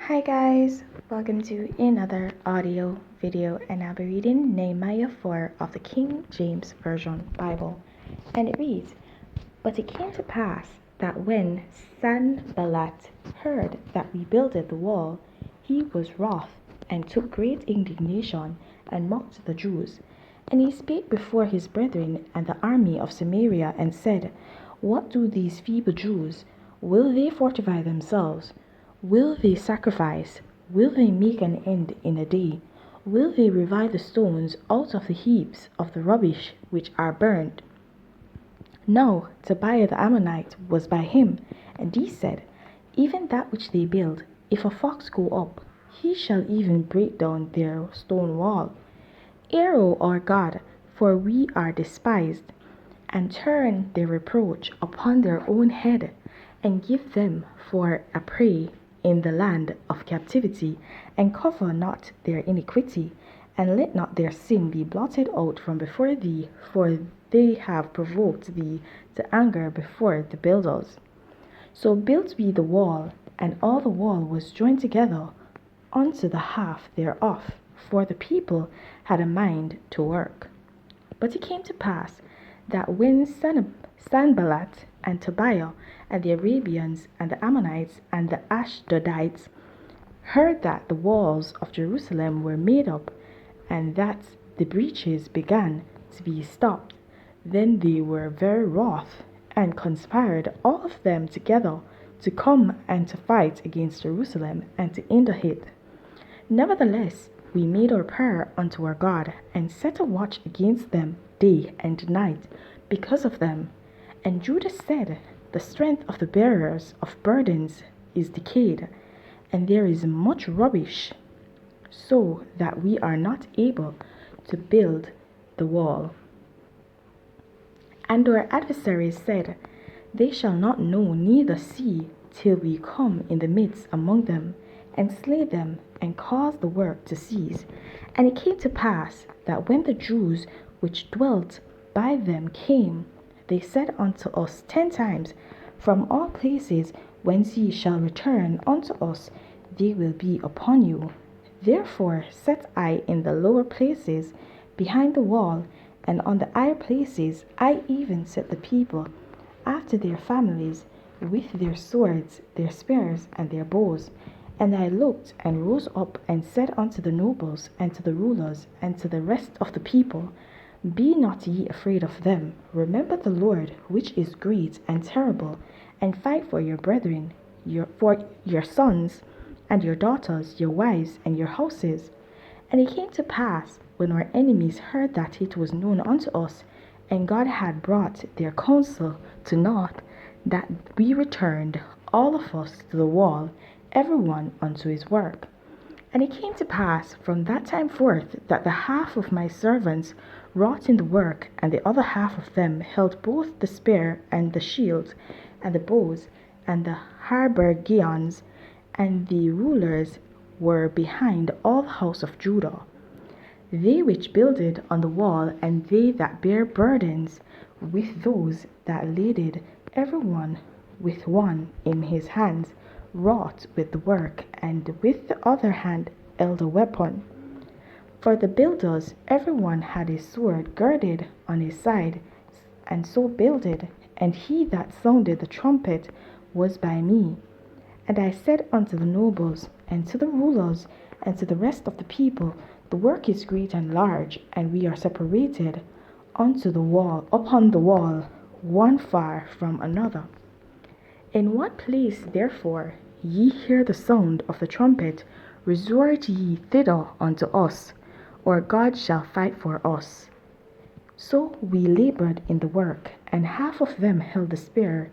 Hi guys, welcome to another audio video, and I'll be reading Nehemiah 4 of the King James Version Bible. And it reads, "But it came to pass that when Sanballat heard that we builded the wall, he was wroth, and took great indignation, and mocked the Jews. And he spake before his brethren and the army of Samaria, and said, What do these feeble Jews? Will they fortify themselves? Will they sacrifice? Will they make an end in a day? Will they revive the stones out of the heaps of the rubbish which are burned? Now Tobiah the Ammonite was by him, and he said, Even that which they build, if a fox go up, he shall even break down their stone wall. Arrow our God, for we are despised, and turn their reproach upon their own head, and give them for a prey in the land of captivity, and cover not their iniquity, and let not their sin be blotted out from before thee, for they have provoked thee to anger before the builders. So built we the wall, and all the wall was joined together unto the half thereof, for the people had a mind to work. But it came to pass that when Sanballat and Tobiah and the Arabians and the Ammonites and the Ashdodites heard that the walls of Jerusalem were made up, and that the breaches began to be stopped, then they were very wroth, and conspired all of them together to come and to fight against Jerusalem and to hinder it. Nevertheless, we made our prayer unto our God, and set a watch against them day and night because of them. And Judah said, The strength of the bearers of burdens is decayed, and there is much rubbish, so that we are not able to build the wall. And our adversaries said, They shall not know neither see till we come in the midst among them, and slay them, and cause the work to cease. And it came to pass that when the Jews which dwelt by them came, they said unto us 10 times, From all places whence ye shall return unto us, they will be upon you. Therefore set I in the lower places behind the wall, and on the higher places I even set the people after their families, with their swords, their spears, and their bows. And I looked and rose up and said unto the nobles and to the rulers and to the rest of the people, Be not ye afraid of them. Remember the Lord, which is great and terrible, and fight for your brethren, for your sons and your daughters, your wives and your houses. And it came to pass, when our enemies heard that it was known unto us, and God had brought their counsel to naught, that we returned all of us to the wall, every one unto his work. And it came to pass from that time forth that the half of my servants wrought in the work, and the other half of them held both the spear and the shield, and the bows, and the habergeons, and the rulers were behind all the house of Judah. They which builded on the wall, and they that bare burdens, with those that laded, every one with one in his hands, wrought with the work, and with the other hand held a weapon. For the builders, every one had his sword girded on his side, and so builded, and he that sounded the trumpet was by me. And I said unto the nobles, and to the rulers, and to the rest of the people, The work is great and large, and we are separated unto the wall, upon the wall, one far from another. In what place, therefore, ye hear the sound of the trumpet, resort ye thither unto us, or God shall fight for us. So we labored in the work, and half of them held the spear,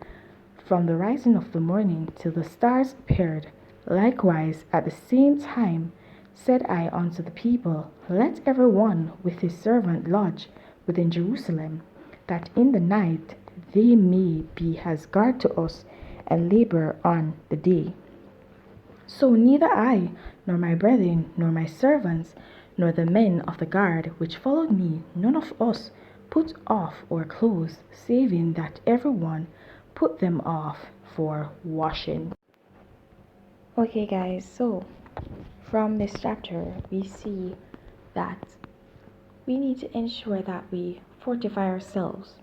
from the rising of the morning till the stars appeared. Likewise at the same time said I unto the people, Let every one with his servant lodge within Jerusalem, that in the night they may be as guard to us, and labor on the day. So neither I, nor my brethren, nor my servants, nor the men of the guard which followed me, none of us put off our clothes, saving that every one put them off for washing. Okay, guys, so from this chapter, we see that we need to ensure that we fortify ourselves.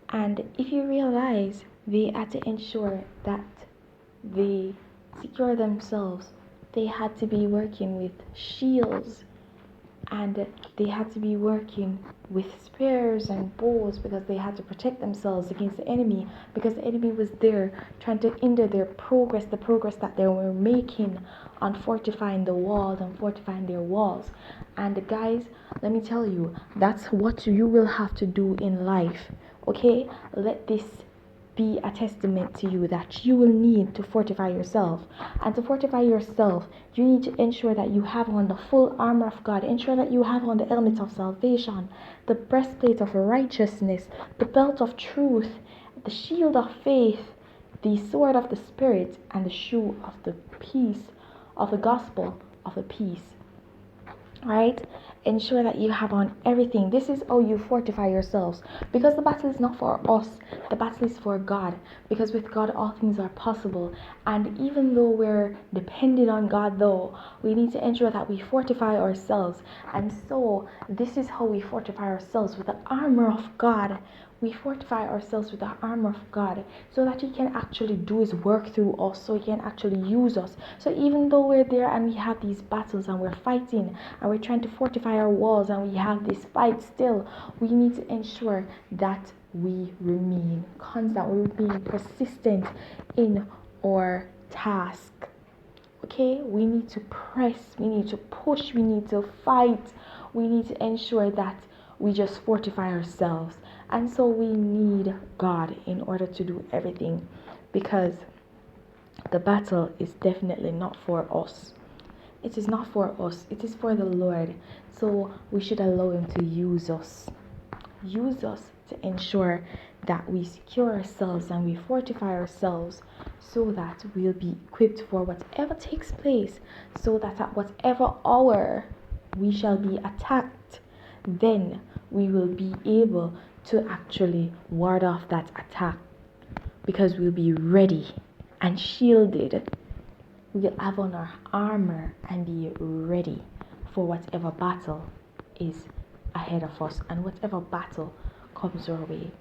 And if you realize, they had to ensure that they secure themselves. They had to be working with shields, and they had to be working with spears and bows because they had to protect themselves against the enemy, because the enemy was there trying to hinder their progress, the progress that they were making on fortifying the walls and fortifying their walls. And guys, let me tell you, that's what you will have to do in life. Okay, let this be a testament to you that you will need to fortify yourself. And to fortify yourself, you need to ensure that you have on the full armor of God. Ensure that you have on the helmet of salvation, the breastplate of righteousness, the belt of truth, the shield of faith, the sword of the Spirit, and the shoe of the peace, of the gospel of the peace. Right? Ensure that you have on everything. This is how you fortify yourselves, because the battle is not for us, the battle is for God, because with God all things are possible. And even though we're dependent on God, though, we need to ensure that we fortify ourselves. And so this is how we fortify ourselves, with the armor of God. We fortify ourselves with the armor of God, so that He can actually do His work through us, so He can actually use us. So even though we're there and we have these battles and we're fighting and we're trying to fortify our walls and we have this fight still, we need to ensure that we remain constant, we remain persistent in our task. Okay, we need to press, we need to push, we need to fight, we need to ensure that we just fortify ourselves. And so we need God in order to do everything, because the battle is definitely not for us. It is not for us, it is for the Lord. So we should allow Him to use us. Use us to ensure that we secure ourselves and we fortify ourselves, so that we'll be equipped for whatever takes place, so that at whatever hour we shall be attacked, then we will be able to actually ward off that attack, because we'll be ready and shielded. We'll have on our armor and be ready for whatever battle is ahead of us and whatever battle comes our way.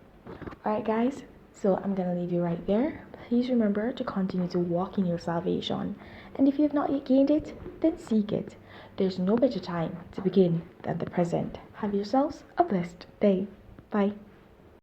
Alright, guys, so I'm gonna leave you right there. Please remember to continue to walk in your salvation, and if you have not yet gained it, then seek it. There's no better time to begin than the present. Have yourselves a blessed day. Bye.